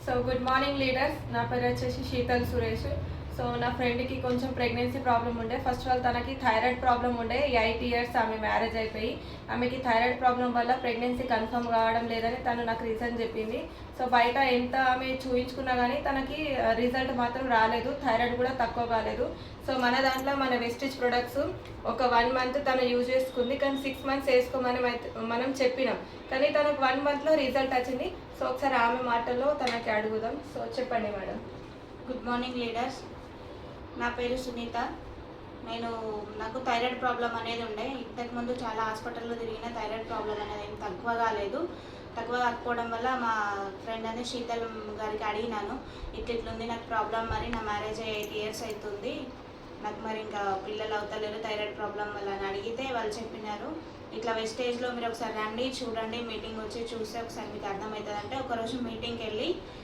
So good morning leaders. నా పేరు వచ్చేసి శీతల్ సురేష్. సో నా ఫ్రెండ్కి కొంచెం ప్రెగ్నెన్సీ ప్రాబ్లం ఉండే. ఫస్ట్ ఆఫ్ ఆల్ తనకి థైరాయిడ్ ప్రాబ్లం ఉండే. 8 ఇయర్స్ ఆమె మ్యారేజ్ అయిపోయి ఆమెకి థైరాయిడ్ ప్రాబ్లం వల్ల ప్రెగ్నెన్సీ కన్ఫర్మ్ కావడం లేదని తను నాకు రీజన్ చెప్పింది. సో బయట ఎంత ఆమె చూయించుకున్నా కానీ తనకి రిజల్ట్ మాత్రం రాలేదు. థైరాయిడ్ కూడా తక్కువ కాలేదు. సో మన దాంట్లో మన వెస్టిజ్ ప్రొడక్ట్స్ ఒక 1 మంత్ తను యూజ్ చేసుకుంది. కానీ 6 మంత్స్ వేసుకోమని మనం చెప్పినాం. కానీ తనకు 1 మంత్లో రిజల్ట్ వచ్చింది. సో ఒకసారి ఆమె మాటల్లో తనకి అడుగుదాం. సో చెప్పండి మేడం. Good morning leaders. నా పేరు సునీత. నాకు థైరాయిడ్ ప్రాబ్లం అనేది ఉండే. ఇంతకుముందు చాలా హాస్పిటల్లో తిరిగిన థైరాయిడ్ ప్రాబ్లం అనేది ఏం తక్కువ కాలేదు. తక్కువ కాకపోవడం వల్ల మా ఫ్రెండ్ అనేది శీతల్ గారికి అడిగినాను, ఇట్లుంది నాకు ప్రాబ్లం, మరి నా మ్యారేజ్ 8 ఇయర్స్ అవుతుంది, నాకు మరి ఇంకా పిల్లలు అవుతలేరు థైరాయిడ్ ప్రాబ్లం వల్ల అని అడిగితే వాళ్ళు చెప్పినారు, ఇట్లా వెస్టేజ్లో మీరు ఒకసారి రండి, చూడండి, మీటింగ్ వచ్చి చూస్తే ఒకసారి మీకు అర్థమవుతుంది అంటే ఒకరోజు మీటింగ్కి వెళ్ళి